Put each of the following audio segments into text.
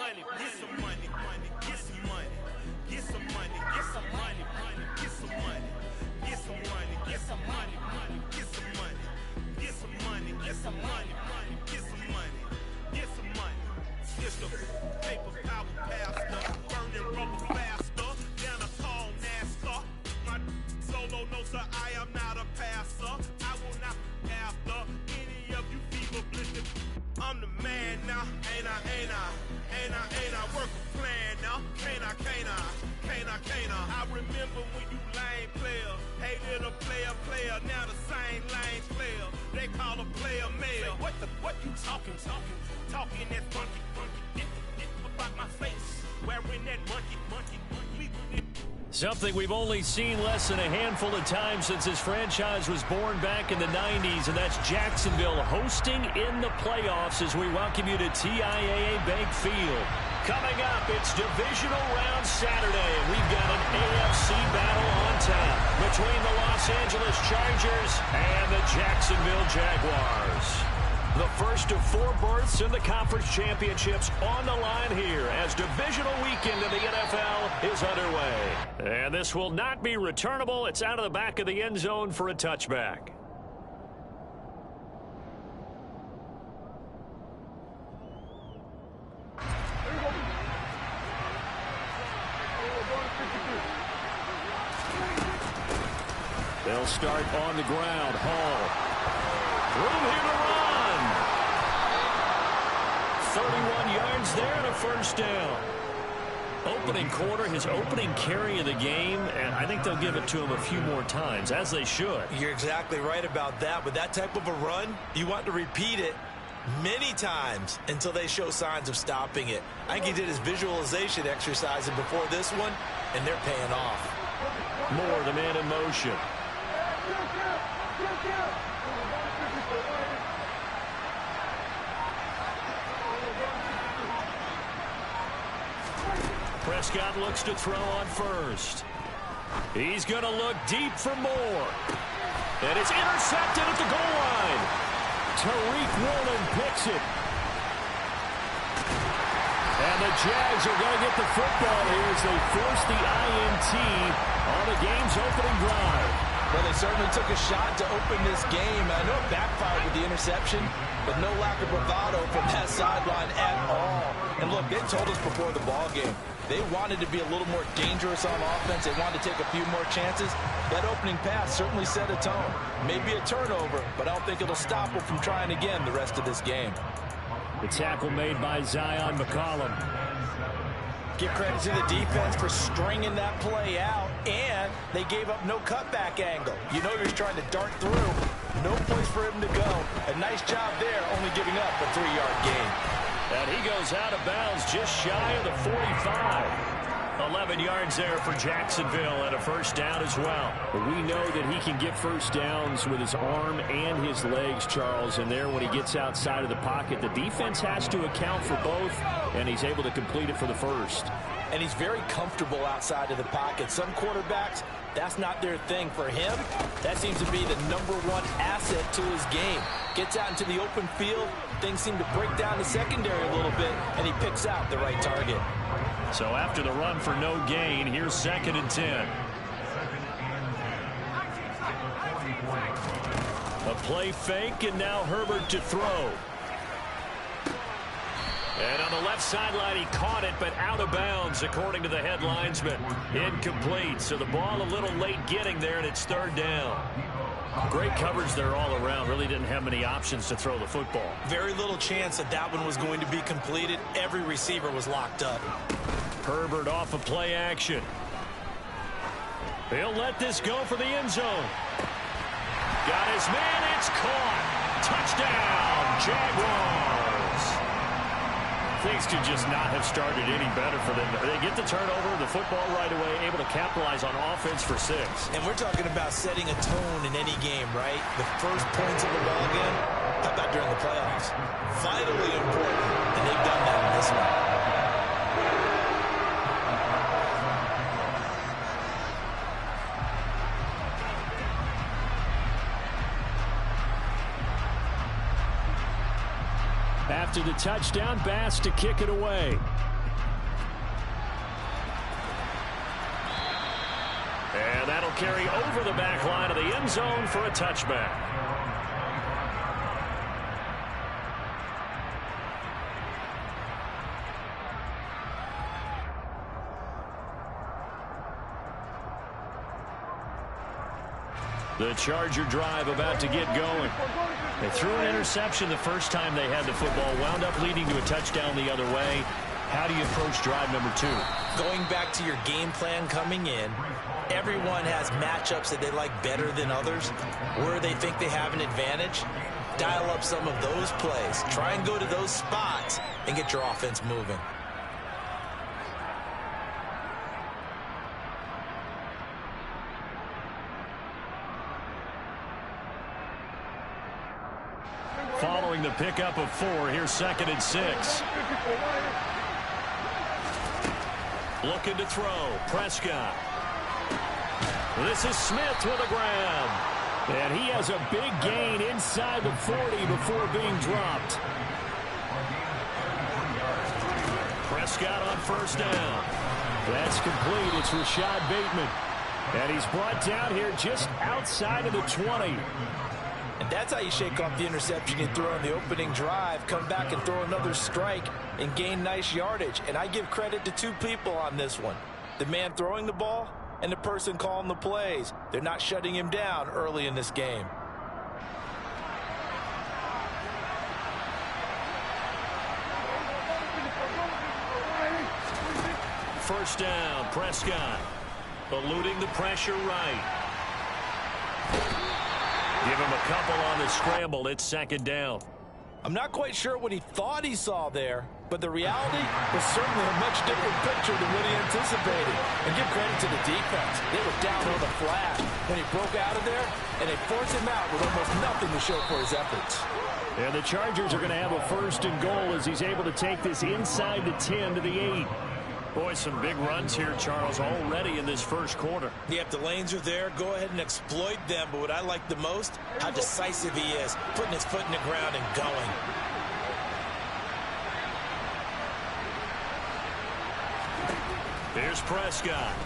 money, get some money, get some money, get some money, get some money, get some money, get some money, get some money, get some money, get some money, get some money, get some money, get some money. It's the paper power pastor, burning rubber faster, down a tall NASCAR. My solo no sir, I am not a passer. I will not after any of you fever blisters. I'm the man now, ain't I work a plan now, can't I? I remember when you lame player, hated a player, now the same lame player, they call a player mayor. What you talking that funky, about my face, wearing that monkey. Something we've only seen less than a handful of times since this franchise was born back in the 90s, and that's Jacksonville hosting in the playoffs as we welcome you to TIAA Bank Field. Coming up, it's Divisional Round Saturday, and we've got an AFC battle on tap between the Los Angeles Chargers and the Jacksonville Jaguars. The first of 4 berths in the conference championships on the line here as divisional weekend in the NFL is underway. And this will not be returnable. It's out of the back of the end zone for a touchback. They'll start on the ground. Hall. Room here to run. 31 yards there and a first down. Opening quarter, his opening carry of the game, and I think they'll give it to him a few more times, as they should. You're exactly right about that. With that type of a run, you want to repeat it many times until they show signs of stopping it. I think he did his visualization exercising before this one, and they're paying off. Moore, the man in motion. Prescott looks to throw on first. He's going to look deep for Moore. And it's intercepted at the goal line. Tariq Woolen picks it. And the Jags are going to get the football here as they force the INT on the game's opening drive. Well, they certainly took a shot to open this game. I know it backfired with the interception, but no lack of bravado from that sideline at all. And look, they told us before the ball game, they wanted to be a little more dangerous on offense. They wanted to take a few more chances. That opening pass certainly set a tone. Maybe a turnover, but I don't think it'll stop them from trying again the rest of this game. The tackle made by Zion McCollum. Give credit to the defense for stringing that play out, and they gave up no cutback angle. You know you're trying to dart through. No place for him to go. A nice job there, only giving up a 3-yard gain. And he goes out of bounds just shy of the 45. 11 yards there for Jacksonville and a first down as well. We know that he can get first downs with his arm and his legs, Charles, and there when he gets outside of the pocket, the defense has to account for both, and he's able to complete it for the first. And he's very comfortable outside of the pocket. Some quarterbacks, that's not their thing. For him, that seems to be the #1 asset to his game. Gets out into the open field, things seem to break down the secondary a little bit, and he picks out the right target. So after the run for no gain, here's 2nd and 10. A play fake, and now Herbert to throw. And on the left sideline, he caught it, but out of bounds, according to the head linesman. Incomplete, so the ball a little late getting there, and it's 3rd down. Great coverage there all around. Really didn't have many options to throw the football. Very little chance that that one was going to be completed. Every receiver was locked up. Herbert off of play action. He'll let this go for the end zone. Got his man. It's caught. Touchdown, Jaguars. Things could just not have started any better for them. They get the turnover, the football right away, able to capitalize on offense for 6. And we're talking about setting a tone in any game, right? The first points of the ball game, how about during the playoffs? Vitally important, and they've done that in this one. After the touchdown, Bass to kick it away. And that'll carry over the back line of the end zone for a touchback. The Charger drive about to get going. They threw an interception the first time they had the football, wound up leading to a touchdown the other way. How do you approach drive number 2? Going back to your game plan coming in, everyone has matchups that they like better than others. Where they think they have an advantage, dial up some of those plays. Try and go to those spots and get your offense moving. Following the pickup of 4, here's 2nd and 6. Looking to throw. Prescott. This is Smith with a grab. And he has a big gain inside the 40 before being dropped. Prescott on 1st down. That's complete. It's Rashad Bateman. And he's brought down here just outside of the 20. And that's how you shake off the interception you threw on the opening drive, come back and throw another strike and gain nice yardage. And I give credit to 2 people on this one. The man throwing the ball and the person calling the plays. They're not shutting him down early in this game. First down, Prescott. Eluding the pressure right. Give him a couple on the scramble. It's 2nd down. I'm not quite sure what he thought he saw there, but the reality was certainly a much different picture than what he anticipated. And give credit to the defense. They were down on the flash when he broke out of there, and they forced him out with almost nothing to show for his efforts. And the Chargers are going to have a 1st and goal as he's able to take this inside the 10 to the 8. Boy, some big runs here, Charles, already in this 1st quarter. Yeah, if the lanes are there, go ahead and exploit them. But what I like the most, how decisive he is, putting his foot in the ground and going. Here's Prescott.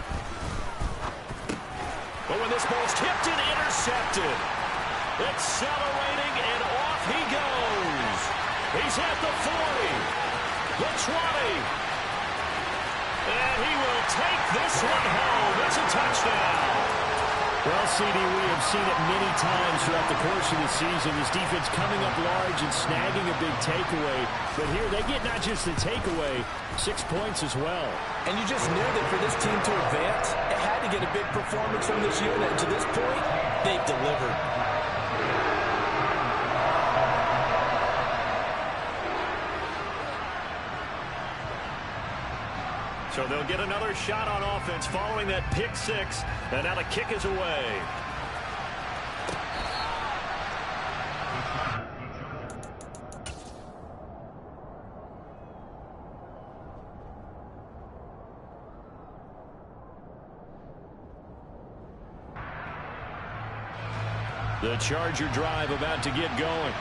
But when this ball's tipped and intercepted, accelerating and off he goes. He's at the 40, the 20. And he will take this one home. It's a touchdown. Well, CD, we have seen it many times throughout the course of the season. This defense coming up large and snagging a big takeaway. But here they get not just the takeaway, 6 points as well. And you just knew that for this team to advance, it had to get a big performance from this unit. And to this point, they've delivered. So they'll get another shot on offense following that pick 6. And now the kick is away. The Charger drive about to get going.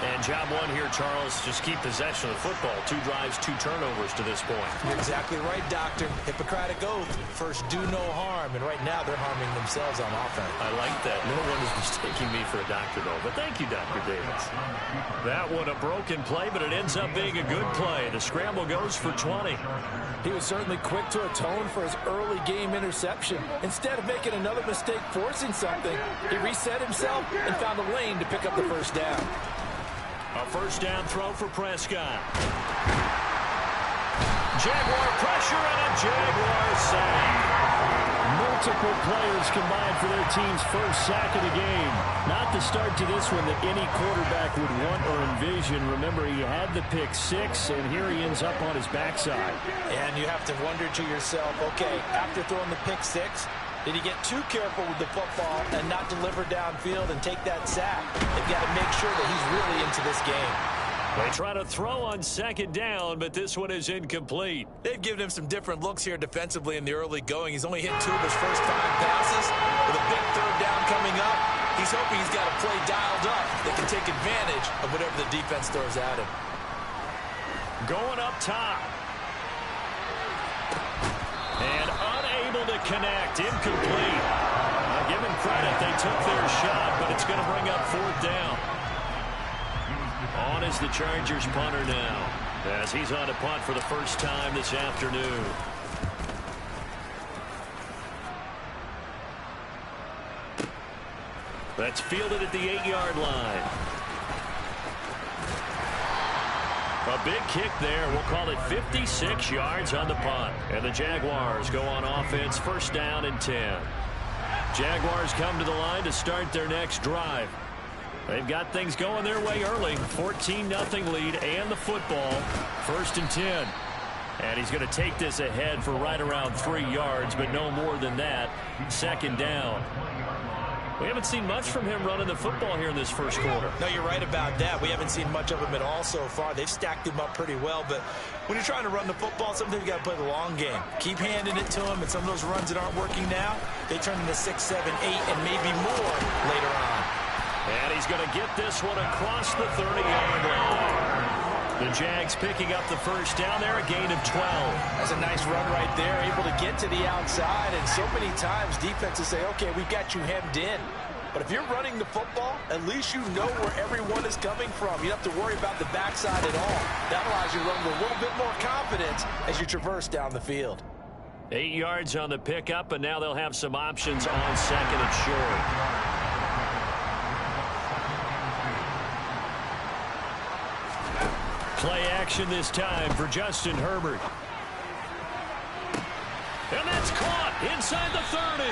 And job 1 here, Charles, just keep possession of the football. 2 drives, 2 turnovers to this point. You're exactly right, Doctor. Hippocratic oath. First, do no harm. And right now, they're harming themselves on offense. I like that. No one is mistaking me for a doctor, though. But thank you, Dr. Davis. That one a broken play, but it ends up being a good play. The scramble goes for 20. He was certainly quick to atone for his early game interception. Instead of making another mistake forcing something, he reset himself and found a lane to pick up the first down. A first down throw for Prescott. Jaguar pressure and a Jaguar sack. Multiple players combined for their team's first sack of the game. Not the start to this one that any quarterback would want or envision. Remember, he had the pick 6, and here he ends up on his backside. And you have to wonder to yourself, okay, after throwing the pick 6, did he get too careful with the football and not deliver downfield and take that sack? They've got to make sure that he's really into this game. They try to throw on 2nd down, but this one is incomplete. They've given him some different looks here defensively in the early going. He's only hit 2 of his first 5 passes. With a big 3rd down coming up, he's hoping he's got a play dialed up that can take advantage of whatever the defense throws at him. Going up top. And unable to connect. Incomplete. Give them credit. They took their shot, but it's going to bring up 4th down. On is the Chargers punter now, as he's on to punt for the first time this afternoon. That's fielded at the 8-yard line. A big kick there. We'll call it 56 yards on the punt. And the Jaguars go on offense, 1st down and 10. Jaguars come to the line to start their next drive. They've got things going their way early. 14-0 lead and the football. 1st and 10. And he's going to take this ahead for right around 3 yards, but no more than that. 2nd down. We haven't seen much from him running the football here in this first quarter. No, you're right about that. We haven't seen much of him at all so far. They've stacked him up pretty well, but when you're trying to run the football, sometimes you got to play the long game. Keep handing it to him, and some of those runs that aren't working now, they turn into 6, 7, 8, and maybe more later on. And he's going to get this one across the 30-yard line. The Jags picking up the first down there, a gain of 12. That's a nice run right there, able to get to the outside. And so many times defenses say, okay, we've got you hemmed in. But if you're running the football, at least you know where everyone is coming from. You don't have to worry about the backside at all. That allows you to run with a little bit more confidence as you traverse down the field. 8 yards on the pickup, and now they'll have some options on 2nd and short. Play action this time for Justin Herbert. And that's caught inside the 30.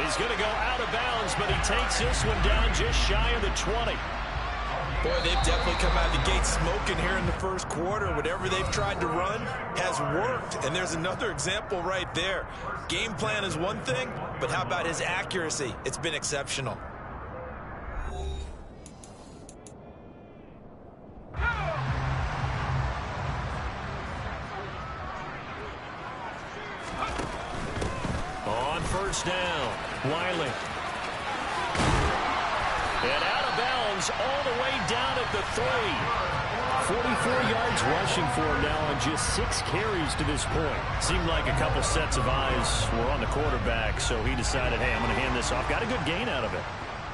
He's going to go out of bounds, but he takes this one down just shy of the 20. Boy, they've definitely come out of the gate smoking here in the first quarter. Whatever they've tried to run has worked. And there's another example right there. Game plan is one thing, but how about his accuracy? It's been exceptional. On 1st down, Wiley. And out of bounds all the way down at the 3. 44 yards rushing for him now on just 6 carries to this point. Seemed like a couple sets of eyes were on the quarterback, so he decided, hey, I'm going to hand this off. Got a good gain out of it.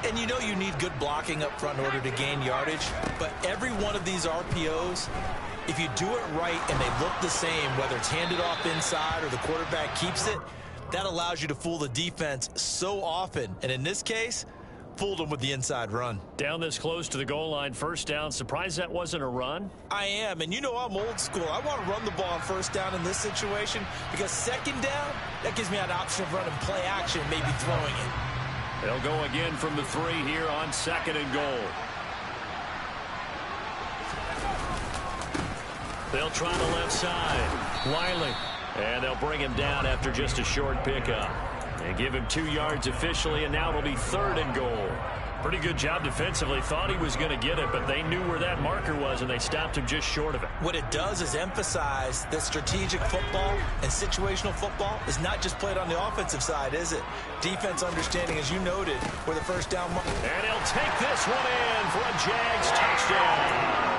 And you know you need good blocking up front in order to gain yardage, but every one of these RPOs, if you do it right and they look the same, whether it's handed off inside or the quarterback keeps it, that allows you to fool the defense so often. And in this case, fooled them with the inside run. Down this close to the goal line, 1st down. Surprised that wasn't a run? I am, and you know I'm old school. I want to run the ball on 1st down in this situation because 2nd down, that gives me an option of running play action, maybe throwing it. They'll go again from the 3 here on 2nd and goal. They'll try the left side. Wiley. And they'll bring him down after just a short pickup. They give him 2 yards officially, and now it'll be 3rd and goal. Pretty good job defensively. Thought he was going to get it, but they knew where that marker was, and they stopped him just short of it. What it does is emphasize that strategic football and situational football is not just played on the offensive side, is it? Defense understanding, as you noted, where the 1st down marker. And he'll take this one in for a Jags touchdown.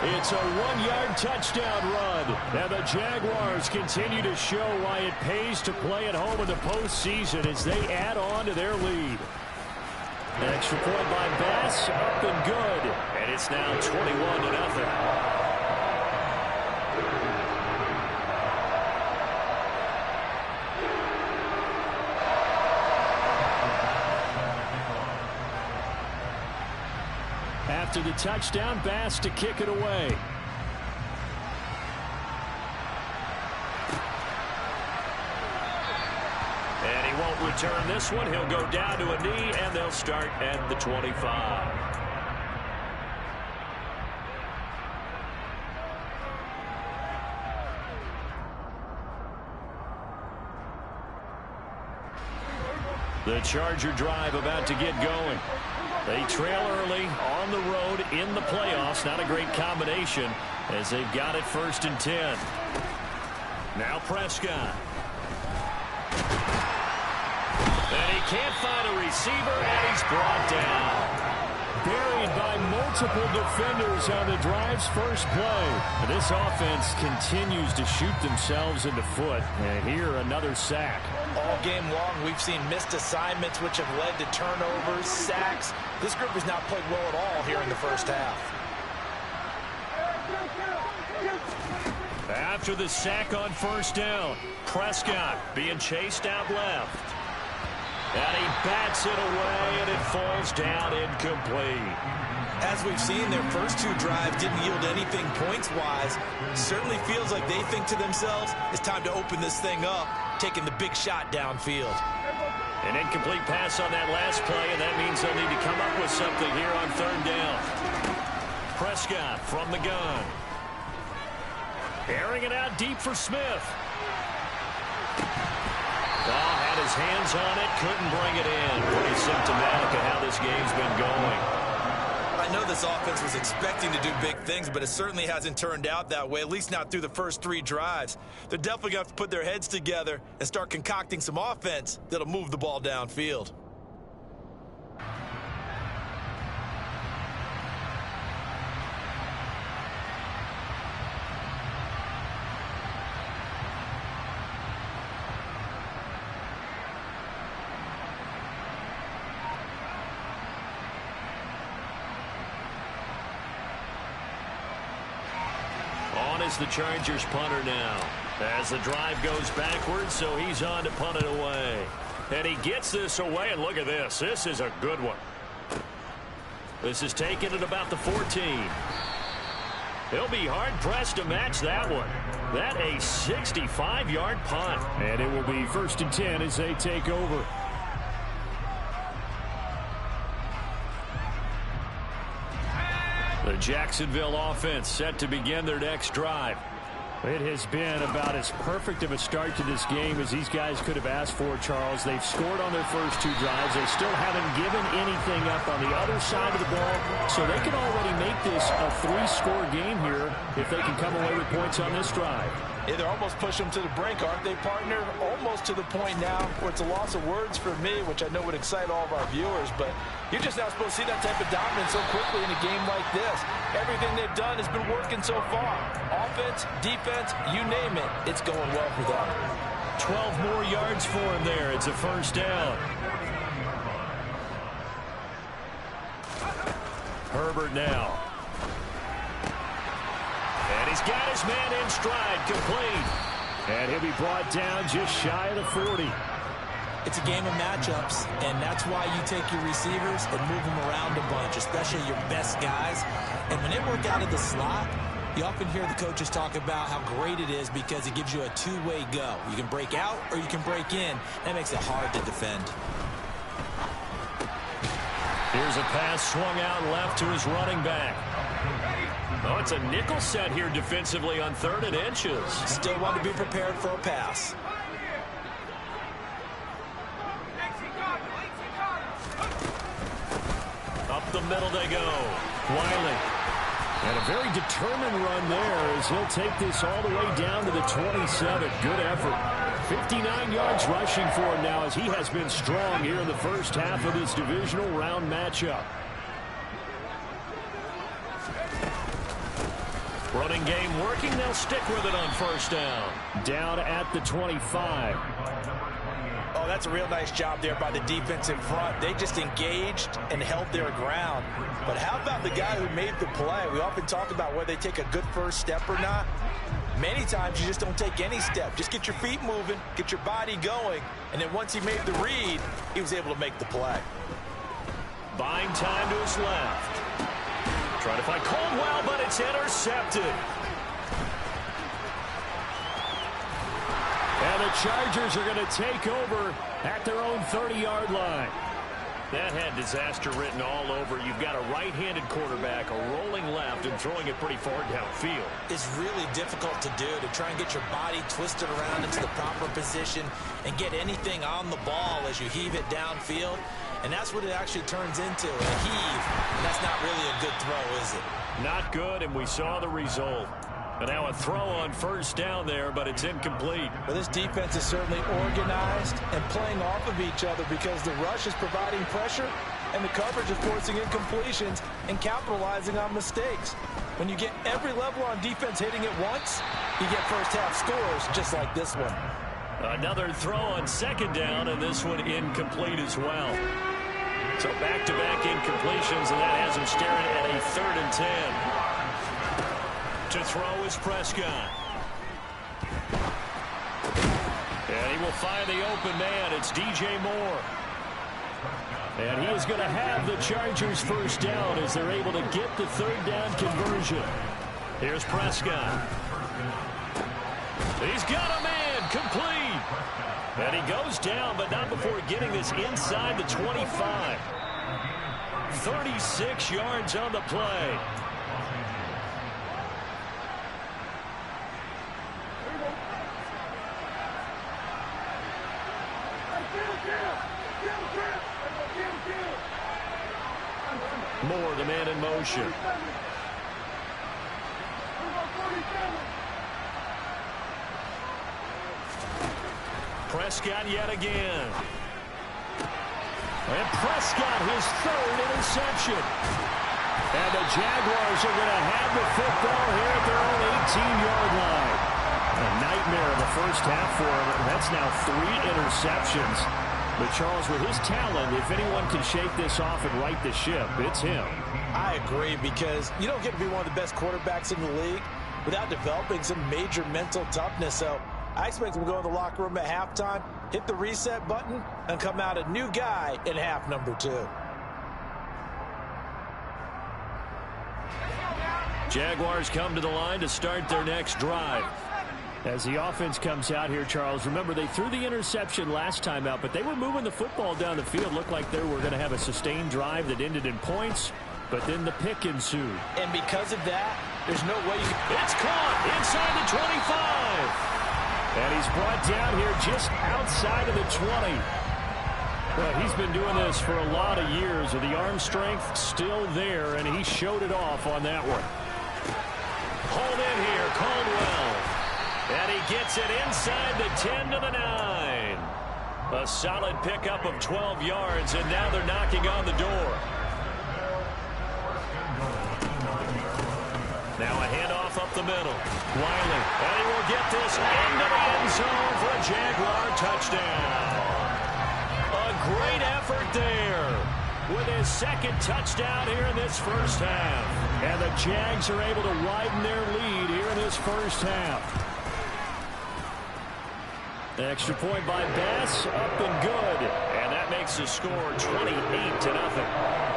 It's a 1-yard touchdown run. Now the Jaguars continue to show why it pays to play at home in the postseason as they add on to their lead. An extra point by Bass, up and good. And it's now 21-0. After the touchdown, Bass to kick it away. And he won't return this one. He'll go down to a knee, and they'll start at the 25. The Charger drive about to get going. They trail early on the road in the playoffs. Not a great combination as they've got it 1st and 10. Now Prescott. And he can't find a receiver, and he's brought down. Buried by multiple defenders on the drive's first play. This offense continues to shoot themselves in the foot. And here another sack. All game long, we've seen missed assignments, which have led to turnovers, sacks. This group has not played well at all here in the first half. After the sack on first down, Prescott being chased out left. And he bats it away, and it falls down incomplete. As we've seen, their first two drives didn't yield anything points-wise. Certainly feels like they think to themselves, it's time to open this thing up, taking the big shot downfield. An incomplete pass on that last play, and that means they'll need to come up with something here on third down. Prescott from the gun. Airing it out deep for Smith. Ball had his hands on it, couldn't bring it in. Pretty symptomatic of how this game's been going. I know this offense was expecting to do big things, but it certainly hasn't turned out that way, at least not through the first three drives. They're definitely going to have to put their heads together and start concocting some offense that'll move the ball downfield. Is the Chargers punter now as the drive goes backwards, so he's on to punt it away, and he gets this away. And look at this is a good one. This is taken at about the 14. He'll be hard pressed to match that one. That a 65-yard punt, and it will be 1st and 10 as they take over. The Jacksonville offense set to begin their next drive. It has been about as perfect of a start to this game as these guys could have asked for, Charles. They've scored on their first two drives. They still haven't given anything up on the other side of the ball, so they can already make this a 3-score game here if they can come away with points on this drive. Yeah, they're almost pushing them to the brink, aren't they, partner? Almost to the point now where it's a loss of words for me, which I know would excite all of our viewers, but you're just not supposed to see that type of dominance so quickly in a game like this. Everything they've done has been working so far. Offense, defense, you name it, it's going well for them. 12 more yards for him there. It's a first down. Herbert now. And he's got his man in stride, complete. And he'll be brought down just shy of the 40. It's a game of matchups, and that's why you take your receivers and move them around a bunch, especially your best guys. And when they work out of the slot, you often hear the coaches talk about how great it is because it gives you a two-way go. You can break out or you can break in. That makes it hard to defend. Here's a pass swung out left to his running back. Oh, it's a nickel set here defensively on 3rd and inches. Still want to be prepared for a pass. Up the middle they go. Wiley. And a very determined run there as he'll take this all the way down to the 27. Good effort. 59 yards rushing for him now as he has been strong here in the first half of this divisional round matchup. Running game working. They'll stick with it on first down. Down at the 25. Oh, that's a real nice job there by the defense in front. They just engaged and held their ground. But how about the guy who made the play? We often talk about whether they take a good first step or not. Many times you just don't take any step. Just get your feet moving, get your body going, and then once he made the read, he was able to make the play. Buying time to his left. Trying to find Caldwell, but it's intercepted. And the Chargers are going to take over at their own 30-yard line. That had disaster written all over. You've got a right-handed quarterback, a rolling left, and throwing it pretty far downfield. It's really difficult to do, to try and get your body twisted around into the proper position and get anything on the ball as you heave it downfield. And that's what it actually turns into, a heave. And that's not really a good throw, is it? Not good, and we saw the result. And now a throw on first down there, but it's incomplete. Well, this defense is certainly organized and playing off of each other because the rush is providing pressure and the coverage is forcing incompletions and capitalizing on mistakes. When you get every level on defense hitting it once, you get first half scores just like this one. Another throw on second down, and this one incomplete as well. So back-to-back incompletions, and that has him staring at a 3rd and 10. To throw is Prescott. And he will find the open man. It's DJ Moore. And he is going to have the Chargers first down as they're able to get the 3rd down conversion. Here's Prescott. He's got a man, complete. And he goes down, but not before getting this inside the 25. 36 yards on the play. Moore, the man in motion. Prescott yet again. And Prescott, his 3rd interception. And the Jaguars are going to have the football here at their own 18-yard line. A nightmare of the first half for him. That's now 3 interceptions. But Charles, with his talent, if anyone can shake this off and right the ship, it's him. I agree, because you don't get to be one of the best quarterbacks in the league without developing some major mental toughness. So I expect him to go in the locker room at halftime, hit the reset button, and come out a new guy in half number 2. Jaguars come to the line to start their next drive. As the offense comes out here, Charles, remember they threw the interception last time out, but they were moving the football down the field. Looked like they were going to have a sustained drive that ended in points, but then the pick ensued. And because of that, there's no way you can... It's caught inside the 25. And he's brought down here just outside of the 20. Well, he's been doing this for a lot of years with the arm strength still there, and he showed it off on that one. Hold in here, Caldwell. And he gets it inside the 10 to the 9. A solid pickup of 12 yards, and now they're knocking on the door. Now a handoff up the middle. Wiley, and he will get this into the end zone for a Jaguar touchdown. A great effort there with his 2nd touchdown here in this first half. And the Jags are able to widen their lead here in this first half. Extra point by Bass, up and good. And that makes the score 28-0.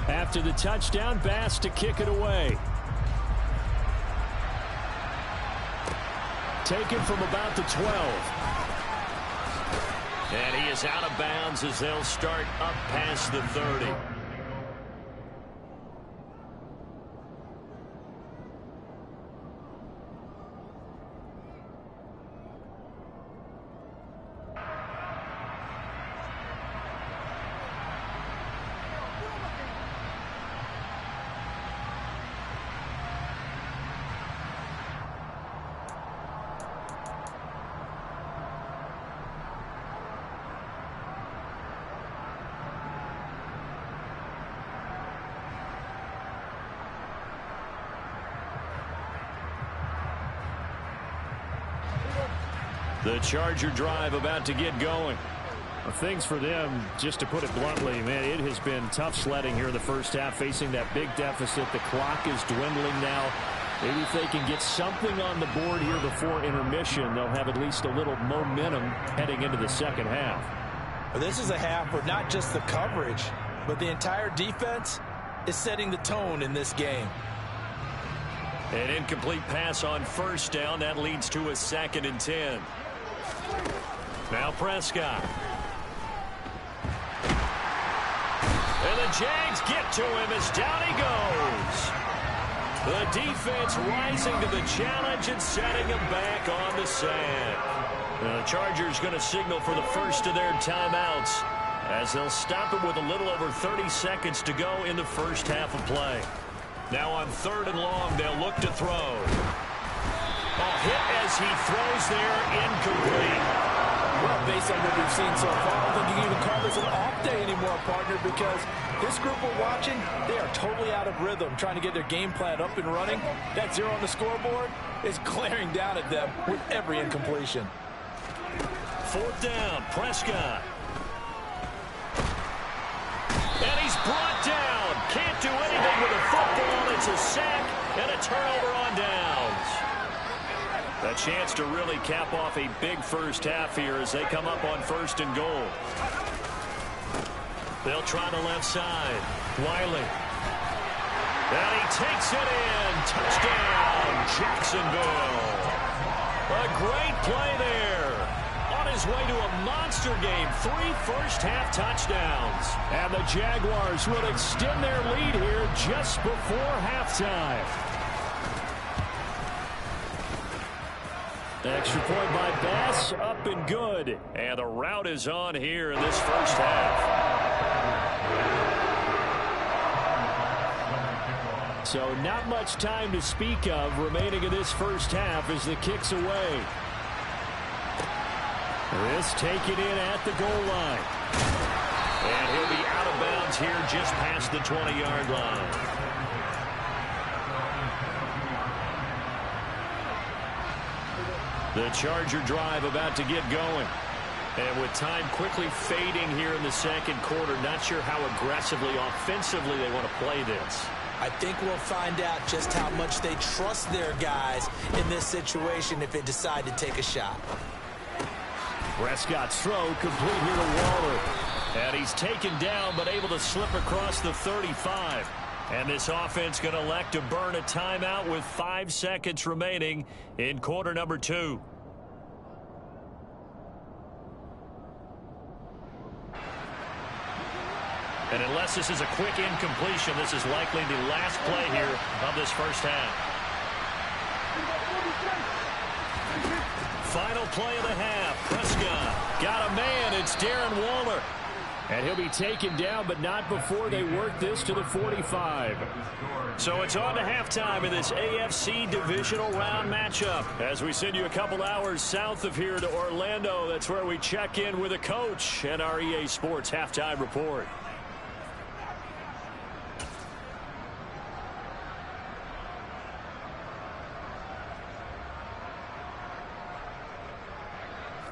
After the touchdown, Bass to kick it away. Taken from about the 12. And he is out of bounds as they'll start up past the 30. The Charger drive about to get going. Well, things for them, just to put it bluntly, man, it has been tough sledding here in the first half, facing that big deficit. The clock is dwindling now. Maybe if they can get something on the board here before intermission, they'll have at least a little momentum heading into the second half. Well, this is a half where not just the coverage, but the entire defense is setting the tone in this game. An incomplete pass on first down. That leads to a 2nd and 10. Now Prescott. And the Jags get to him as down he goes. The defense rising to the challenge and setting him back on the sack. The Chargers going to signal for the first of their timeouts as they'll stop it with a little over 30 seconds to go in the first half of play. Now on 3rd and long, they'll look to throw. Hit as he throws there, incomplete. Well, based on what we've seen so far, I don't think you can even call this an off day anymore, partner, because this group we're watching, they are totally out of rhythm, trying to get their game plan up and running. That 0 on the scoreboard is glaring down at them with every incompletion. 4th down, Prescott. And he's brought down. Can't do anything with a football. It's a sack and a turnover on downs. A chance to really cap off a big first half here as they come up on 1st and goal. They'll try the left side. Wiley. And he takes it in. Touchdown, Jacksonville. A great play there. On his way to a monster game. 3 first-half touchdowns. And the Jaguars will extend their lead here just before halftime. Extra point by Bass, up and good. And the route is on here in this first half. So not much time to speak of remaining in this first half as the kick's away. This taken in at the goal line. And he'll be out of bounds here just past the 20-yard line. The Charger drive about to get going. And with time quickly fading here in the second quarter, not sure how aggressively, offensively they want to play this. I think we'll find out just how much they trust their guys in this situation if they decide to take a shot. Prescott's throw complete here to Waller. And he's taken down but able to slip across the 35. And this offense going to elect to burn a timeout with 5 seconds remaining in quarter number 2. And unless this is a quick incompletion, this is likely the last play here of this first half. Final play of the half. Prescott got a man. It's Darren Waller. And he'll be taken down, but not before they work this to the 45. So it's on to halftime in this AFC divisional round matchup. As we send you a couple hours south of here to Orlando, that's where we check in with a coach and our EA Sports halftime report.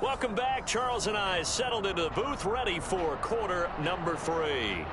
Welcome back. Charles and I settled into the booth, ready for quarter number 3.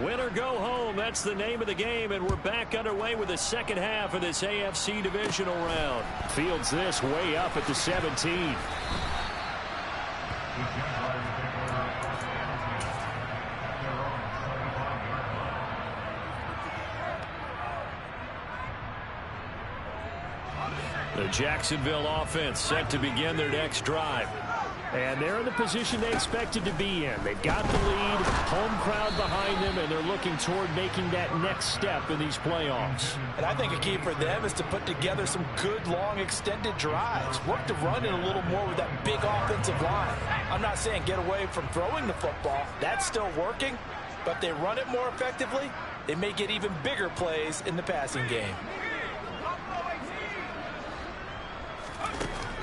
Win or go home, that's the name of the game, and we're back underway with the second half of this AFC divisional round. Fields this way up at the 17. The Jacksonville offense set to begin their next drive. And they're in the position they expected to be in. They've got the lead, home crowd behind them, and they're looking toward making that next step in these playoffs. And I think a key for them is to put together some good, long, extended drives. Work the run in a little more with that big offensive line. I'm not saying get away from throwing the football. That's still working. But if they run it more effectively, they may get even bigger plays in the passing game.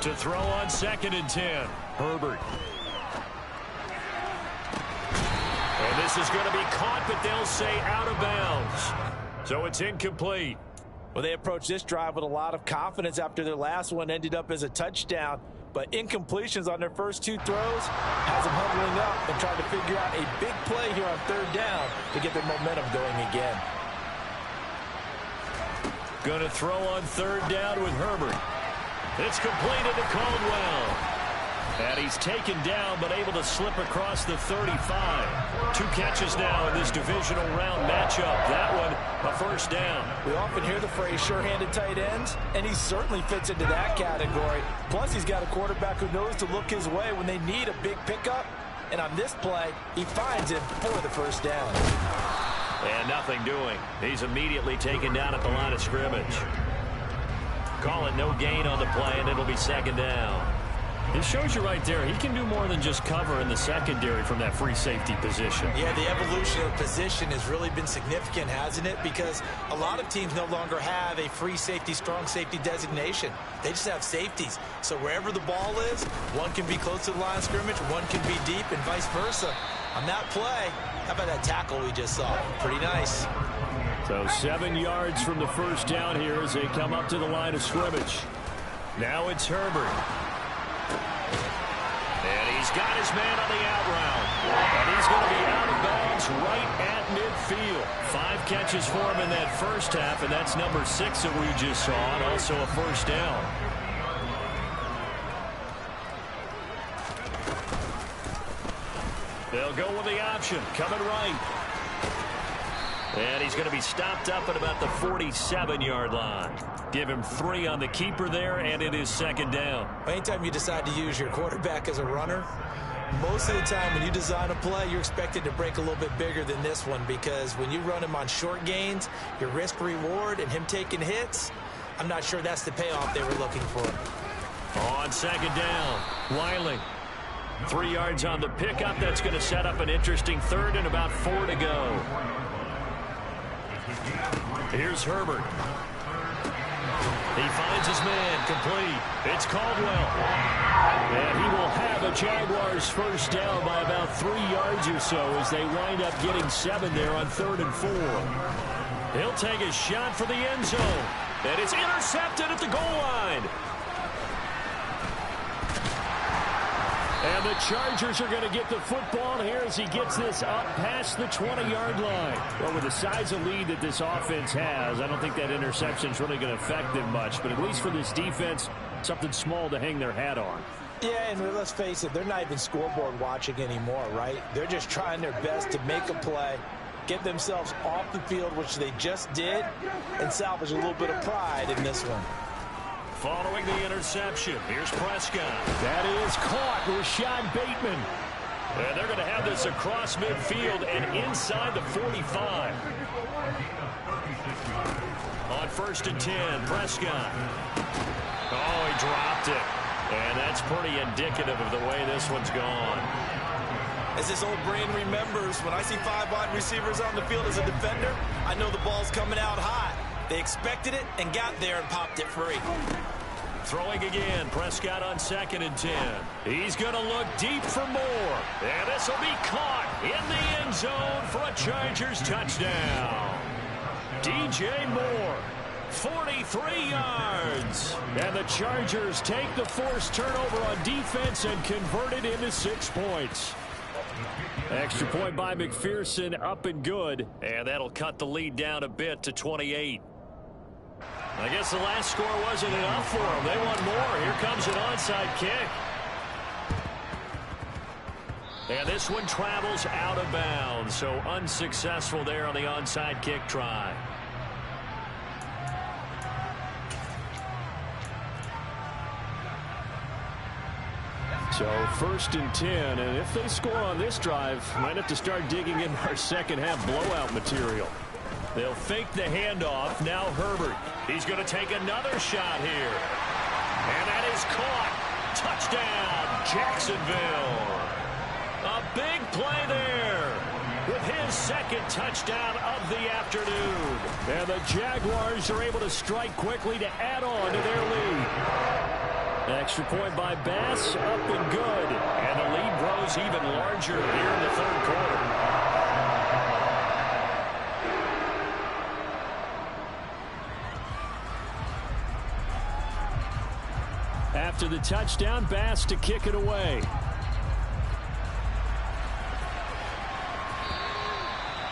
To throw on 2nd and 10. Herbert. And this is going to be caught, but they'll say out of bounds. So it's incomplete. Well, they approached this drive with a lot of confidence after their last one ended up as a touchdown. But incompletions on their first 2 throws has them huddling up and trying to figure out a big play here on 3rd down to get their momentum going again. Going to throw on 3rd down with Herbert. It's completed to Caldwell. And he's taken down, but able to slip across the 35. 2 catches now in this divisional round matchup. That one, a first down. We often hear the phrase sure-handed tight ends, and he certainly fits into that category. Plus, he's got a quarterback who knows to look his way when they need a big pickup. And on this play, he finds him for the first down. And nothing doing. He's immediately taken down at the line of scrimmage. Call it no gain on the play, and it'll be second down. It shows you right there, he can do more than just cover in the secondary from that free safety position. Yeah, the evolution of position has really been significant, hasn't it? Because a lot of teams no longer have a free safety, strong safety designation. They just have safeties. So wherever the ball is, one can be close to the line of scrimmage, one can be deep, and vice versa. On that play, how about that tackle we just saw? Pretty nice. So 7 yards from the first down here as they come up to the line of scrimmage. Now it's Herbert. And he's got his man on the out route. And he's going to be out of bounds right at midfield. 5 catches for him in that first half, and that's number 6 that we just saw, and also a first down. They'll go with the option, coming right. And he's going to be stopped up at about the 47-yard line. Give him 3 on the keeper there, and it is second down. Anytime you decide to use your quarterback as a runner, most of the time when you design a play, you're expected to break a little bit bigger than this one, because when you run him on short gains, your risk-reward and him taking hits, I'm not sure that's the payoff they were looking for. On second down, Wiley. 3 yards on the pickup. That's going to set up an interesting third and about 4 to go. Here's Herbert. He finds his man, complete. It's Caldwell. And he will have a Jaguars first down by about 3 yards or so as they wind up getting 7 there on 3rd and 4. He'll take a shot for the end zone. And it's intercepted at the goal line. And the Chargers are going to get the football here as he gets this up past the 20-yard line. Well, with the size of lead that this offense has, I don't think that interception is really going to affect them much. But at least for this defense, something small to hang their hat on. Yeah, and let's face it, they're not even scoreboard watching anymore, right? They're just trying their best to make a play, get themselves off the field, which they just did, and salvage a little bit of pride in this one. Following the interception, here's Prescott. That is caught. Rashad Bateman. And they're going to have this across midfield and inside the 45. On 1st and 10, Prescott. Oh, he dropped it. And that's pretty indicative of the way this one's gone. As this old brain remembers, when I see 5 wide receivers on the field as a defender, I know the ball's coming out hot. They expected it and got there and popped it free. Throwing again, Prescott on 2nd and 10. He's going to look deep for more. And this will be caught in the end zone for a Chargers touchdown. DJ Moore, 43 yards. And the Chargers take the forced turnover on defense and convert it into 6 points. Extra point by McPherson, up and good. And that'll cut the lead down a bit to 28. I guess the last score wasn't enough for them. They want more. Here comes an onside kick. And this one travels out of bounds, so unsuccessful there on the onside kick try. So 1st and 10, and if they score on this drive, might have to start digging in our second half blowout material. They'll fake the handoff. Now Herbert. He's going to take another shot here. And that is caught. Touchdown, Jacksonville. A big play there with his 2nd touchdown of the afternoon. And the Jaguars are able to strike quickly to add on to their lead. Extra point by Bass, up and good. And the lead grows even larger here in the 3rd quarter. After the touchdown, Bass to kick it away.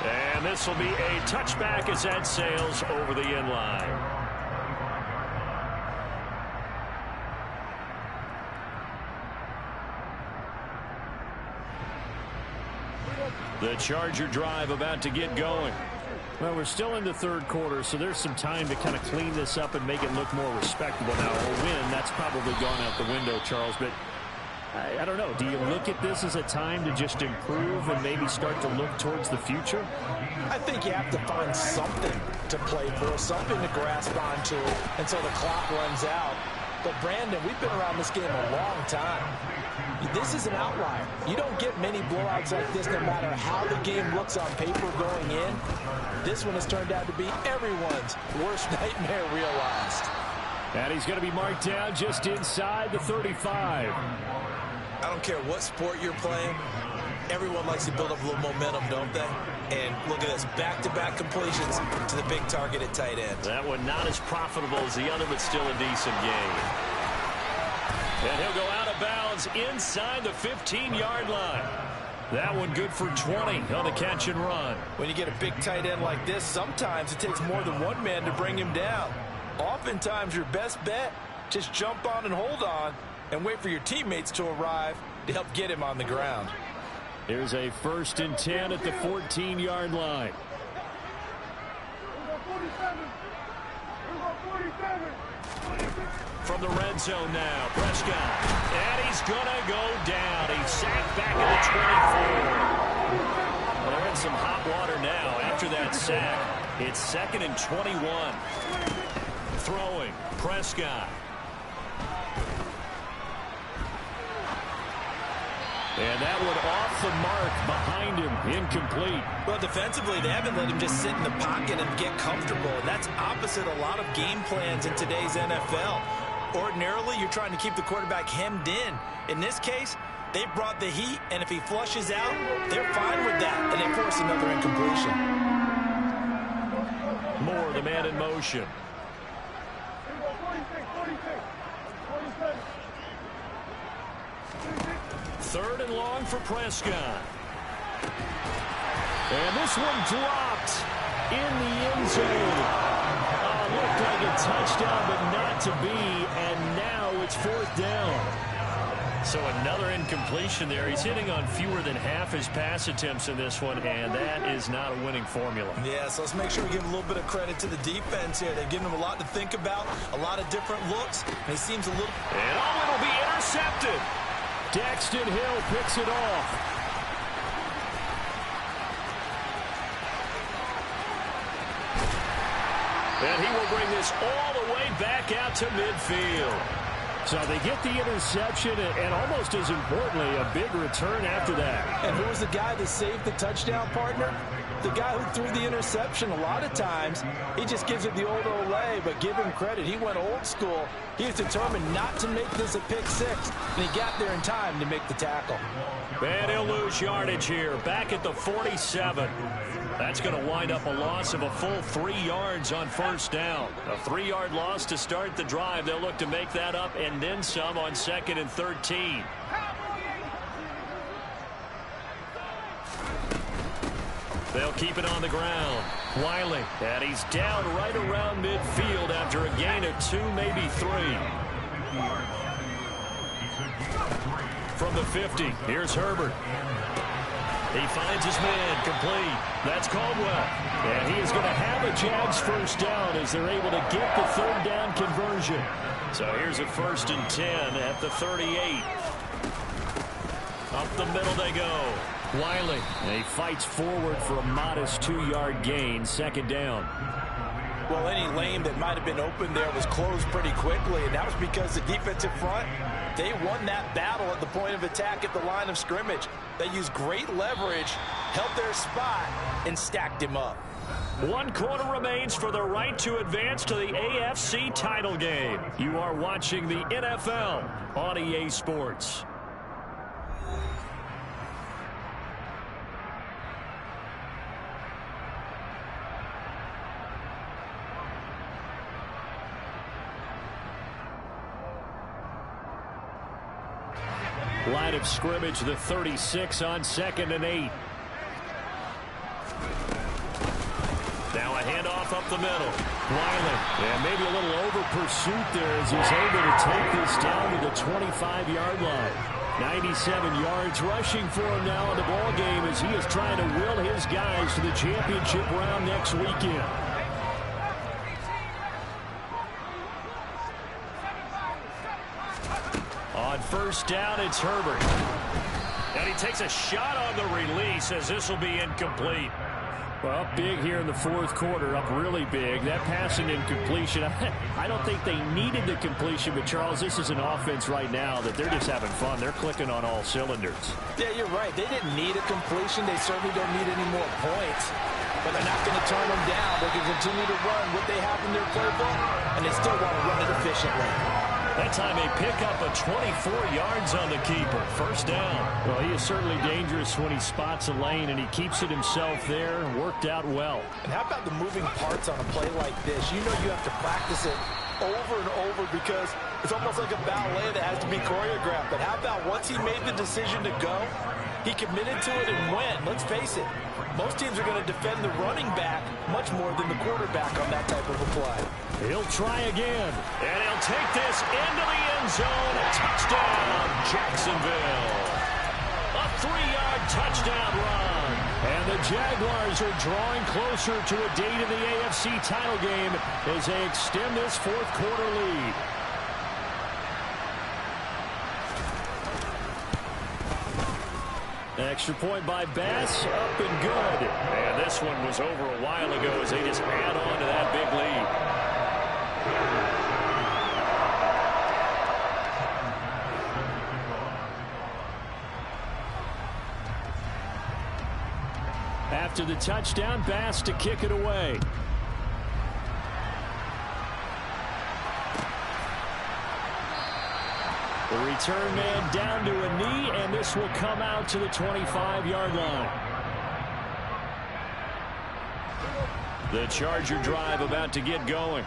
And this will be a touchback as that sails over the end line. The Charger drive about to get going. Well, we're still in the third quarter, so there's some time to kind of clean this up and make it look more respectable. Now, a win, that's probably gone out the window, Charles, but I don't know. Do you look at this as a time to just improve and maybe start to look towards the future? I think you have to find something to play for, something to grasp onto until the clock runs out. But, Brandon, we've been around this game a long time. This is an outlier. You don't get many blowouts like this no matter how the game looks on paper going in. This one has turned out to be everyone's worst nightmare realized. And he's going to be marked down just inside the 35. I don't care what sport you're playing. Everyone likes to build up a little momentum, don't they? And look at this, back-to-back completions to the big target at tight end. That one not as profitable as the other, but still a decent game. And he'll go out of bounds inside the 15-yard line. That one good for 20 on the catch and run. When you get a big tight end like this, sometimes it takes more than one man to bring him down. Oftentimes, your best bet, just jump on and hold on and wait for your teammates to arrive to help get him on the ground. Here's a 1st and 10 at the 14-yard line. From the red zone now, Prescott. And he's going to go down. He's sacked back at the 24. Well, they're in some hot water now after that sack. It's 2nd and 21. Throwing, Prescott. And that one off the mark behind him, incomplete. Well, defensively, they haven't let him just sit in the pocket and get comfortable. And that's opposite a lot of game plans in today's NFL. Ordinarily, you're trying to keep the quarterback hemmed in. In this case, they brought the heat, and if he flushes out, they're fine with that, and they force another incompletion. Moore, the man in motion. Third and long for Prescott. And this one dropped in the end zone. Looked like a touchdown, but not to be. And now it's 4th down. So another incompletion there. He's hitting on fewer than half his pass attempts in this one, and that is not a winning formula. Yeah, so let's make sure we give a little bit of credit to the defense here. They've given him a lot to think about, a lot of different looks, and he seems a little... And it'll be intercepted. Daxton Hill picks it off. And he will bring this all the way back out to midfield. So they get the interception, and almost as importantly, a big return after that. And who was the guy that saved the touchdown, partner? The guy who threw the interception. A lot of times, he just gives it the old Olay, but give him credit. He went old school. He was determined not to make this a pick six, and he got there in time to make the tackle. And he'll lose yardage here, back at the 47. That's going to wind up a loss of a full 3 yards on 1st down. A 3-yard loss to start the drive. They'll look to make that up and then some on 2nd and 13. They'll keep it on the ground. Wiley, and he's down right around midfield after a gain of 2, maybe 3. From the 50, here's Herbert. He finds his man, complete. That's Caldwell. And he is going to have a Jags 1st down as they're able to get the 3rd down conversion. So here's a 1st and 10 at the 38. Up the middle they go. Wiley. And he fights forward for a modest 2-yard gain, 2nd down. Well, any lane that might have been open there was closed pretty quickly, and that was because the defensive front, they won that battle at the point of attack at the line of scrimmage. They used great leverage, held their spot, and stacked him up. 1 quarter remains for the right to advance to the AFC title game. You are watching the NFL on EA Sports. Line of scrimmage, the 36 on 2nd and 8. Now a handoff up the middle. Wiley. And maybe a little over pursuit there as he's able to take this down to the 25-yard line. 97 yards rushing for him now in the ball game as he is trying to will his guys to the championship round next weekend. On first down, it's Herbert. And he takes a shot on the release as this will be incomplete. Well, big here in the fourth quarter, up really big. That passing incompletion, I don't think they needed the completion, but Charles, this is an offense right now that they're just having fun. They're clicking on all cylinders. Yeah, you're right. They didn't need a completion. They certainly don't need any more points. But they're not going to turn them down. They can continue to run what they have in their playbook, and they still want to run it efficiently. That time they pick up a 24 yards on the keeper. First down. Well, he is certainly dangerous when he spots a lane, and he keeps it himself there. Worked out well. And how about the moving parts on a play like this? You know you have to practice it over and over because it's almost like a ballet that has to be choreographed. But how about once he made the decision to go, he committed to it and went. Let's face it, most teams are going to defend the running back much more than the quarterback on that type of a play. He'll try again, and he'll take this into the end zone. Touchdown, Jacksonville. A 3-yard touchdown run. And the Jaguars are drawing closer to a date in the AFC title game as they extend this fourth quarter lead. Extra point by Bass, up and good. And this one was over a while ago as they just add on to that big lead. After the touchdown, Bass to kick it away. The return man down to a knee, and this will come out to the 25-yard line. The Charger drive about to get going.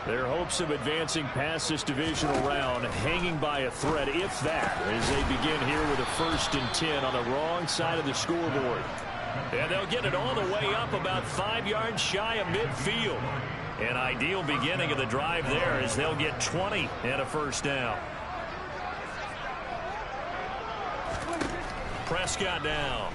Their hopes of advancing past this divisional round hanging by a thread, if that, as they begin here with a 1st and 10 on the wrong side of the scoreboard. And they'll get it all the way up about 5 yards shy of midfield. An ideal beginning of the drive there as they'll get 20 and a first down. Prescott down.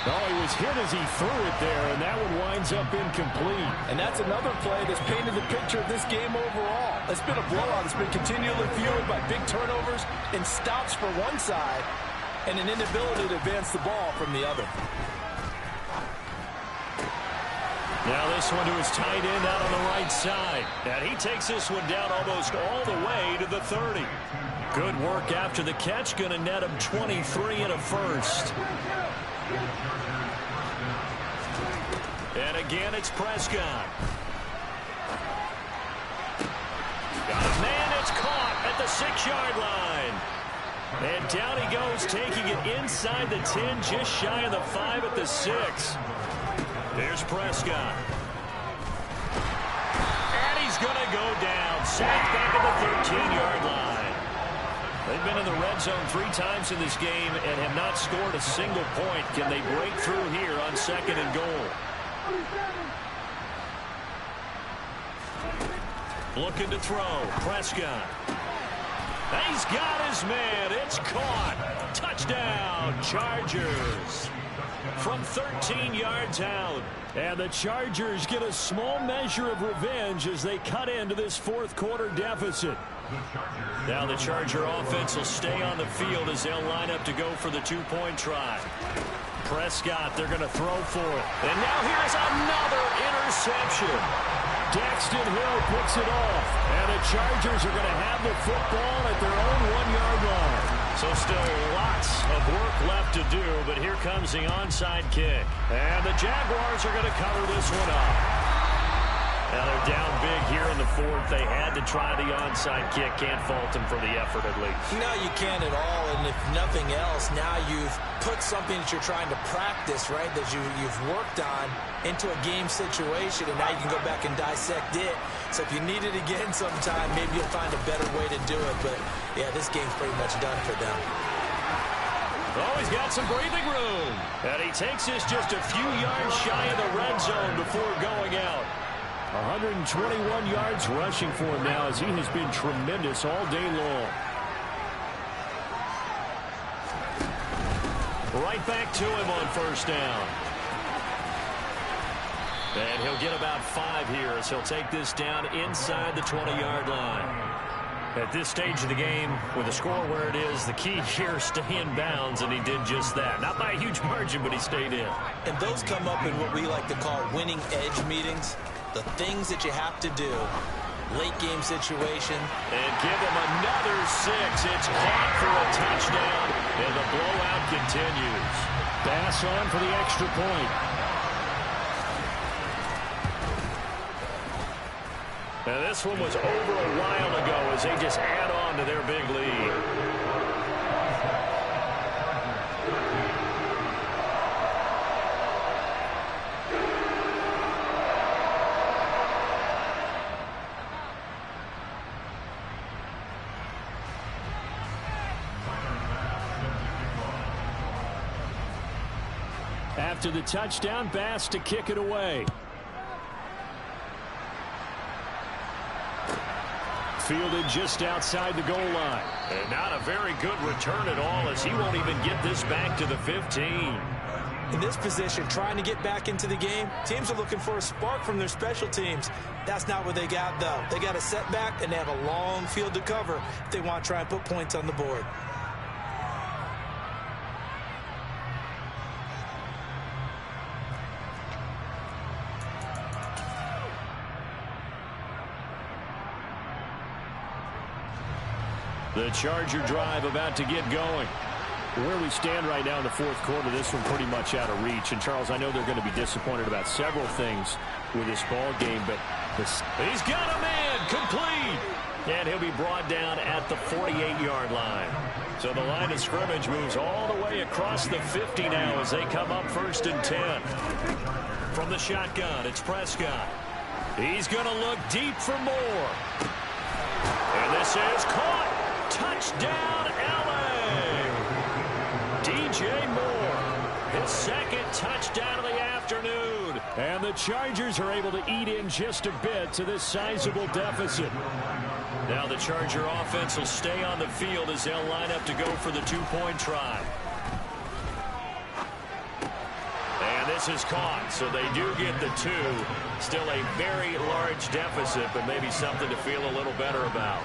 Oh, he was hit as he threw it there, and that one winds up incomplete. And that's another play that's painted the picture of this game overall. It's been a blowout. It's been continually fueled by big turnovers and stops for one side and an inability to advance the ball from the other. Now this one to his tight end out on the right side. And he takes this one down almost all the way to the 30. Good work after the catch. Going to net him 23 and a first. And again, it's Prescott. Got a man, it's caught at the 6-yard line. And down he goes, taking it inside the 10, just shy of the 5 at the 6. Here's Prescott. And he's going to go down. Sacked back at the 13-yard line. They've been in the red zone 3 times in this game and have not scored a single point. Can they break through here on 2nd and goal? Looking to throw. Prescott. He's got his man. It's caught. Touchdown, Chargers. From 13 yards out. And the Chargers get a small measure of revenge as they cut into this fourth quarter deficit. Now the Charger offense will stay on the field as they'll line up to go for the 2-point try. Prescott, they're going to throw for it. And now here's another interception. Daxton Hill picks it off. And the Chargers are going to have the football at their own 1-yard line. So still lots of work left to do, but here comes the onside kick. And the Jaguars are going to cover this one up. Now they're down big here in the fourth. They had to try the onside kick. Can't fault them for the effort at least. No, you can't at all. And if nothing else, now you've put something that you're trying to practice, right, that you've worked on into a game situation, and now you can go back and dissect it. So if you need it again sometime, maybe you'll find a better way to do it. But, yeah, this game's pretty much done for them. Oh, he's got some breathing room. And he takes this just a few yards shy of the red zone before going out. 121 yards rushing for him now as he has been tremendous all day long. Right back to him on first down. And he'll get about 5 here as he'll take this down inside the 20-yard line. At this stage of the game, with the score where it is, the key here is stay in bounds, and he did just that. Not by a huge margin, but he stayed in. And those come up in what we like to call winning edge meetings. The things that you have to do. Late game situation. And give him another 6. It's caught for a touchdown, and the blowout continues. Pass on for the extra point. Now this one was over a while ago as they just add on to their big lead. After the touchdown, Bass to kick it away. Fielded just outside the goal line. And not a very good return at all as he won't even get this back to the 15. In this position, trying to get back into the game, teams are looking for a spark from their special teams. That's not what they got, though. They got a setback, and they have a long field to cover if they want to try and put points on the board. The Charger drive about to get going. Where we stand right now in the fourth quarter, this one pretty much out of reach. And, Charles, I know they're going to be disappointed about several things with this ball game, but he's got a man complete. And he'll be brought down at the 48-yard line. So the line of scrimmage moves all the way across the 50 now as they come up 1st and 10. From the shotgun, it's Prescott. He's going to look deep for more. And this is caught. Touchdown, L.A. DJ Moore, his second touchdown of the afternoon. And the Chargers are able to eat in just a bit to this sizable deficit. Now the Charger offense will stay on the field as they'll line up to go for the 2-point try. And this is caught, so they do get the 2. Still a very large deficit, but maybe something to feel a little better about.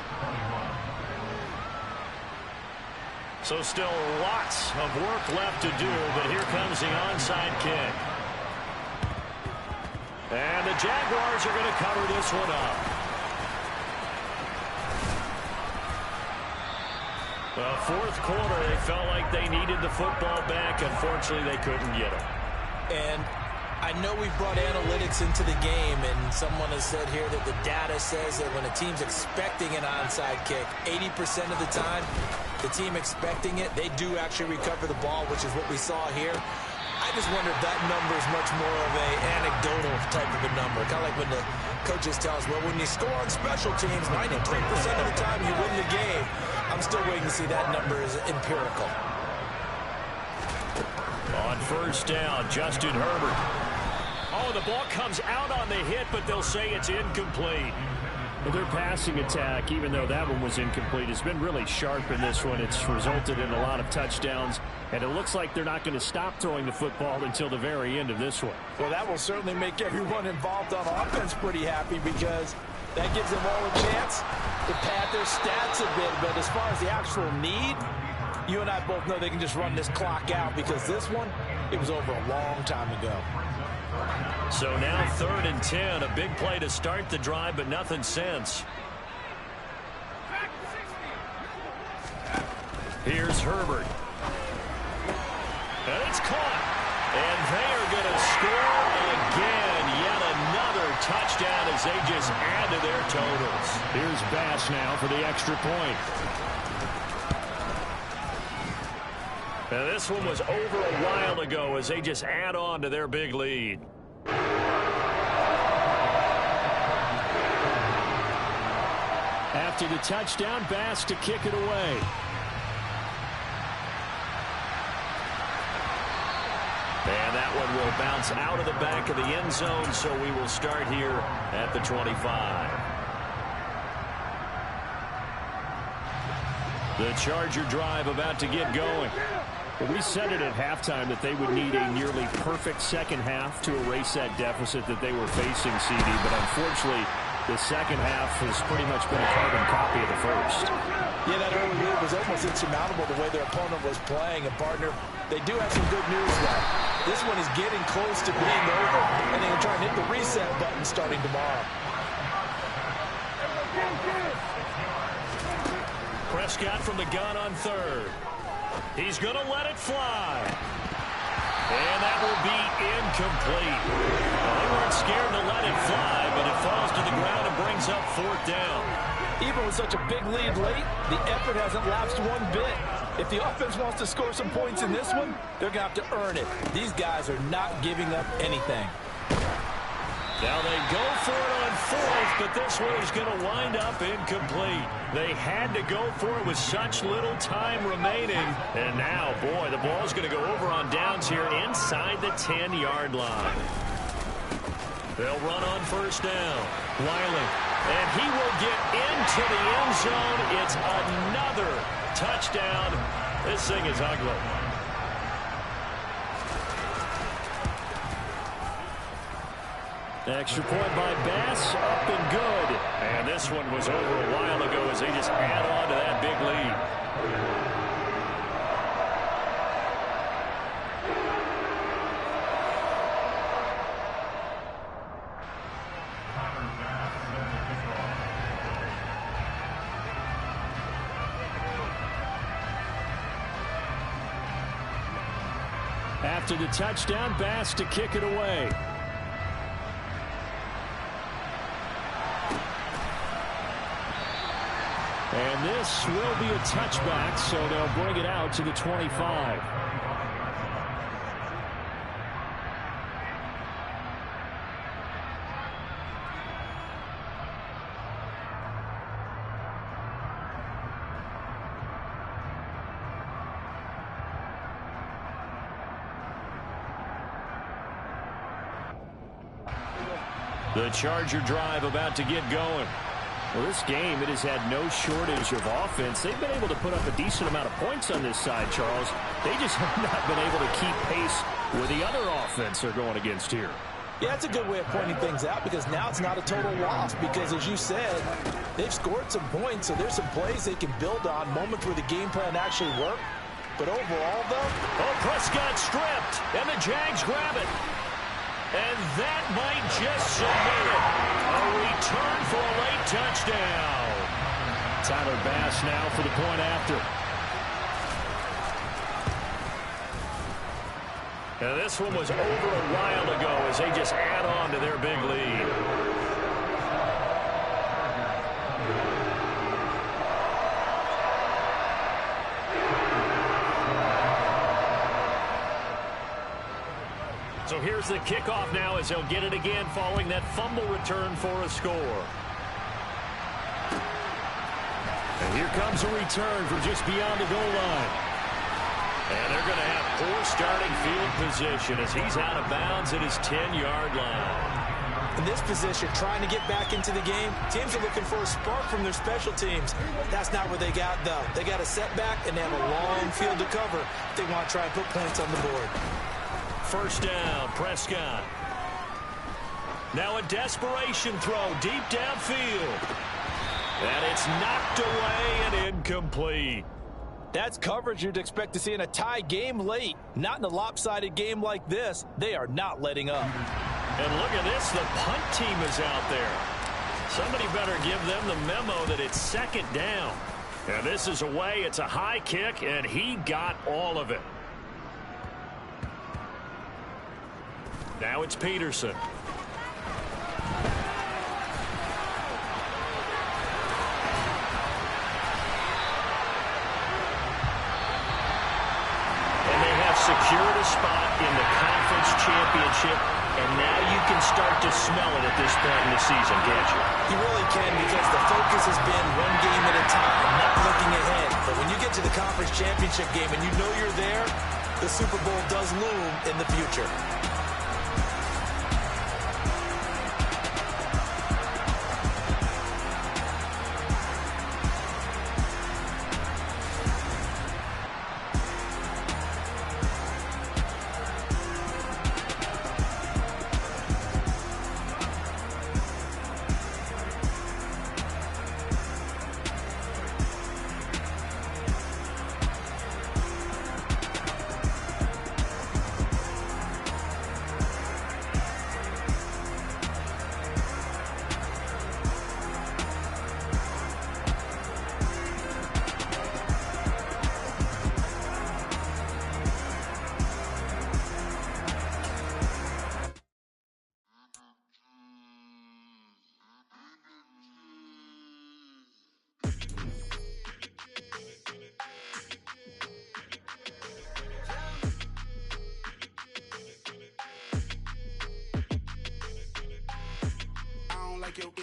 So still lots of work left to do, but here comes the onside kick. And the Jaguars are going to cover this one up. Well, fourth quarter, they felt like they needed the football back. Unfortunately, they couldn't get it. And I know we've brought analytics into the game, and someone has said here that the data says that when a team's expecting an onside kick, 80% of the time, the team expecting it, they do actually recover the ball, which is what we saw here. I just wonder if that number is much more of an anecdotal type of a number. Kind of like when the coaches tell us, well, when you score on special teams, 93% of the time you win the game. I'm still waiting to see that number is empirical. On first down, Justin Herbert. Oh, the ball comes out on the hit, but they'll say it's incomplete. Well, their passing attack, even though that one was incomplete, has been really sharp in this one. It's resulted in a lot of touchdowns, and it looks like they're not going to stop throwing the football until the very end of this one. Well, that will certainly make everyone involved on offense pretty happy because that gives them all a chance to pad their stats a bit. But as far as the actual need, you and I both know they can just run this clock out because this one, it was over a long time ago. So now 3rd and 10, a big play to start the drive, but nothing since. Here's Herbert. And it's caught. And they are going to score again. Yet another touchdown as they just add to their totals. Here's Bass now for the extra point. Now this one was over a while ago as they just add on to their big lead. After the touchdown, Bass to kick it away. It'll bounce out of the back of the end zone, so we will start here at the 25. The Charger drive about to get going. We said it at halftime that they would need a nearly perfect second half to erase that deficit that they were facing, CD. But unfortunately, the second half has pretty much been a carbon copy of the first. Yeah, that early lead was almost insurmountable the way their opponent was playing. And, partner, they do have some good news, though. This one is getting close to being over, and they can try and hit the reset button starting tomorrow. Prescott from the gun on third. He's going to let it fly. And that will be incomplete. Well, they weren't scared to let it fly, but it falls to the ground and brings up fourth down. Even with such a big lead late, the effort hasn't lapsed one bit. If the offense wants to score some points in this one, they're going to have to earn it. These guys are not giving up anything. Now they go for it on fourth, but this one is going to wind up incomplete. They had to go for it with such little time remaining. And now, boy, the ball's going to go over on downs here inside the 10-yard line. They'll run on first down. Wiley, and he will get into the end zone. It's another touchdown. This thing is ugly. Extra point by Bass, up and good. And this one was over a while ago as they just add on to that big lead. After the touchdown, Bass to kick it away. And this will be a touchback, so they'll bring it out to the 25. The Charger drive about to get going. Well, this game, it has had no shortage of offense. They've been able to put up a decent amount of points on this side, Charles. They just have not been able to keep pace with the other offense they're going against here. Yeah, that's a good way of pointing things out because now it's not a total loss because, as you said, they've scored some points, so there's some plays they can build on, moments where the game plan actually worked. But overall, though... Oh, Prescott stripped, and the Jags grab it. And that might just submit it. A return for a late touchdown. Tyler Bass now for the point after. And this one was over a while ago as they just add on to their big lead. So here's the kickoff now as they'll get it again following that fumble return for a score. And here comes a return from just beyond the goal line. And they're going to have poor starting field position as he's out of bounds at his 10-yard line. In this position, trying to get back into the game, teams are looking for a spark from their special teams. That's not what they got, though. They got a setback, and they have a long field to cover if they want to try and put points on the board. First down, Prescott. Now a desperation throw deep downfield. And it's knocked away and incomplete. That's coverage you'd expect to see in a tie game late. Not in a lopsided game like this. They are not letting up. And look at this. The punt team is out there. Somebody better give them the memo that it's second down. And this is away. It's a high kick, and he got all of it. Now it's Peterson. And they have secured a spot in the conference championship, and now you can start to smell it at this point in the season, can't you? You really can, because the focus has been one game at a time, not looking ahead. But when you get to the conference championship game and you know you're there, the Super Bowl does loom in the future.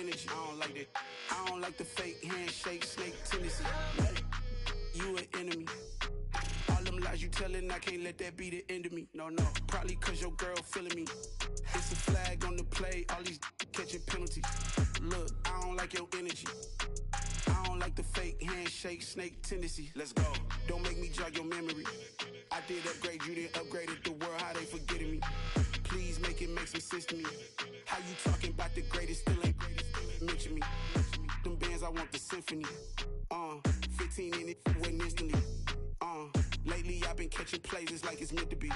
energy. I don't like that. I don't like the fake handshake, snake tendency. You an enemy. All them lies you telling, I can't let that be the end of me. No, probably cause your girl feeling me. It's a flag on the play, all these catching penalties. Look, I don't like your energy. I don't like the fake handshake, snake tendency. Let's go. Don't make me jog your memory. I did upgrade you, then upgraded the world, how they forgetting me. Please make it make some sense to me. How you talking about the greatest, still ain't mention me. Them bands, I want the symphony. 15 in it, went instantly. Lately I've been catching plays, it's like it's meant to be.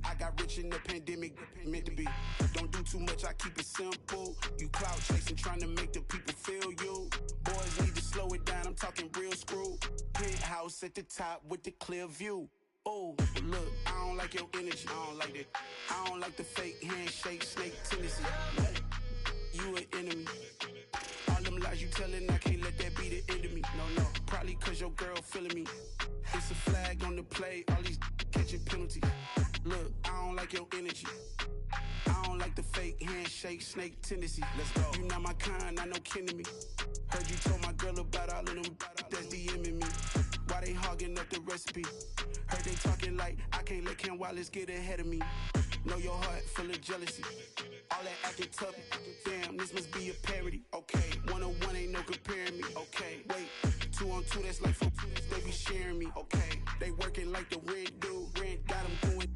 I got rich in the pandemic, meant to be. Don't do too much, I keep it simple. You clout chasing, trying to make the people feel you. Boys need to slow it down, I'm talking real screw. Penthouse at the top with the clear view. Oh, look, I don't like your energy. I don't like that. I don't like the fake handshake, snake tendency. You an enemy. All them lies you telling, I can't let that be the end of me. No, probably cause your girl feeling me. It's a flag on the play, all these catching penalties. Look, I don't like your energy. I don't like the fake handshake, snake tendency. Let's go. You not my kind, not no kin to me. Heard you told my girl about all of them that's DMing me. Why they hogging up the recipe? Heard they talking like I can't let Ken Wallace get ahead of me. Know your heart full of jealousy. All that acting tough, damn, this must be a parody. Okay, 1-on-1 ain't no comparing me. Okay, wait, 2-on-2, that's like 4, they be sharing me. Okay, they working like the rent do. Rent got them going,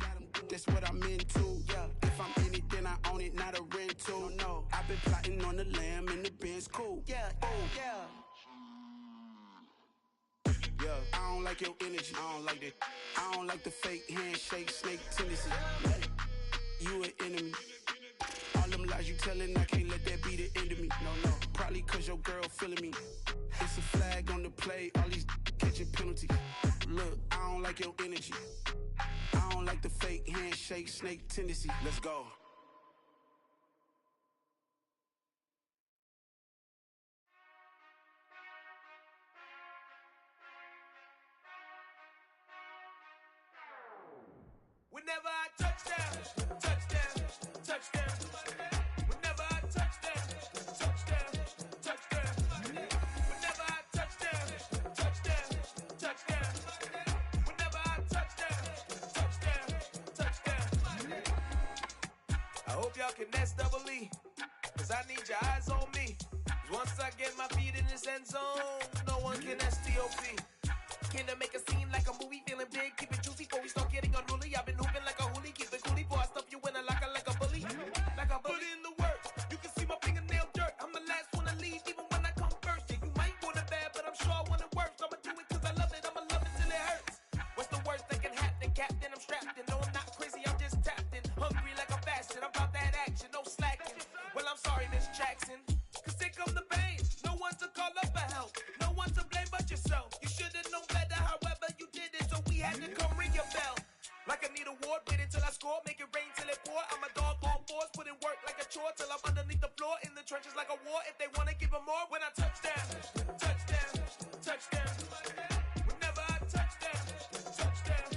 that's what I'm into. Yeah, if I'm in it, then I own it, not a rental. No, I've been plotting on the lamb and the Benz cool. Yeah, yeah. Yeah, I don't like your energy. I don't like that. I don't like the fake handshake, snake tendency. You an enemy. All them lies you telling, I can't let that be the end of me. No, probably cause your girl feeling me. It's a flag on the play, all these catching penalties. Look, I don't like your energy. I don't like the fake handshake, snake tendency. Let's go. Whenever I touchdown, touchdown, touchdown. Whenever I touchdown, touchdown, touchdown. Whenever I touchdown, touchdown, touchdown. Whenever I touchdown, touchdown, touchdown. I hope y'all can nest double E, cause I need your eyes on me. Cause once I get my feet in this end zone, no one can STOP. Can I make a scene like a movie, feeling big, keep it juicy before we start getting unruly. I've been hooping like a hoolie, keep it coolie before I stuff you in a locker like a bully. Like a bully. Put in the work, you can see my fingernail dirt. I'm the last one to leave, even when I come first. Yeah, you might want it bad, but I'm sure I want it worse. I'ma do it cause I love it, I'ma love it till it hurts. What's the worst that can happen, Captain? I'm strapped in, no I'm not crazy, I'm just tapped in. Hungry like a bastard, I'm about that action, no slacking. Well, I'm sorry, Miss Jackson, cause here come the pain. No one to call up for help, no one to blame but yourself. You should've known better, however you did it, so we had to come ring your bell. Like I need a ward, wait until I score, make it rain till it pour. I'm a dog on fours, put in work like a chore till I'm underneath the floor, in the trenches like a war. If they wanna give them more, when I touchdown, touchdown, touchdown. Whenever I touchdown, touchdown,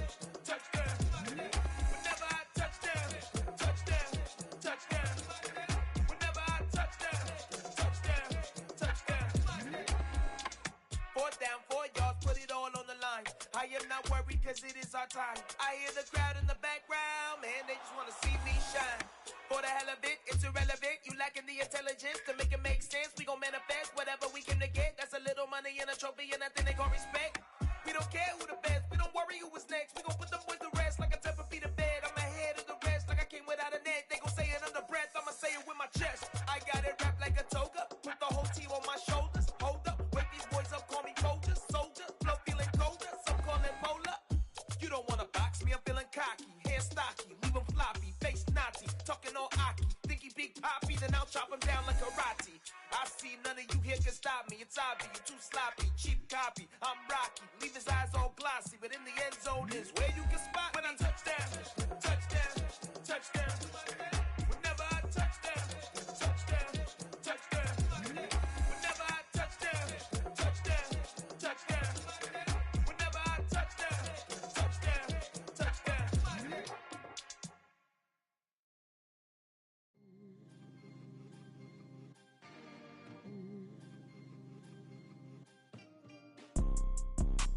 touchdown. Whenever I touchdown, touchdown, touchdown. Whenever I touchdown, touchdown, touchdown. 4th down, 4 yards, put it all on the line. I am not worried cause it is our time. I hear the crowd in the background, man, they just wanna see me shine. For the hell of it, it's irrelevant. You lacking the intelligence to make it make sense. We gon' manifest whatever we came to get. That's a little money and a trophy and nothing they call respect. We don't care who the best, we don't worry who was next. We gon' put them boys to rest like a 10 feet of bed. I'm ahead of the rest like I came without a net. They gon' say it under breath, I'ma say it with my chest. I got it wrapped like a toga, put the whole team on my shoulders. Hold up, wake these boys up, call me soldier, soldier. Flow feeling colder, some call it polar. You don't wanna box me, I'm feeling cocky. Hair stocky, leave him floppy, face naughty. Talking all aki, think he big poppy, then I'll chop him down like karate. I see none of you here can stop me. It's obvious, you too sloppy, cheap copy. I'm Rocky, leave his eyes all glossy, but in the end zone is where you can spot when I touchdown, touchdown, touchdown. Whenever I touchdown, touchdown, touchdown. Whenever I touchdown, touchdown, touchdown. Whenever I touchdown, touchdown, touchdown.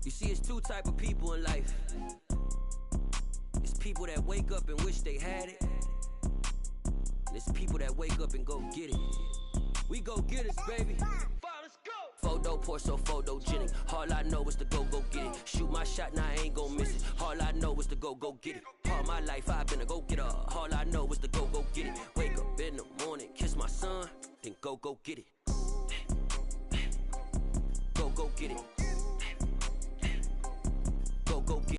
You see, it's two type of people in life. It's people that wake up and wish they had it. And it's people that wake up and go get it. We go get it, baby. Photo poor, so photogenic. All I know is to go get it. Shoot my shot, now I ain't gon' miss it. All I know is to go get it. All my life I've been a go-getter. All I know is to go get it. Wake up in the morning, kiss my son, then go get it. Go get it.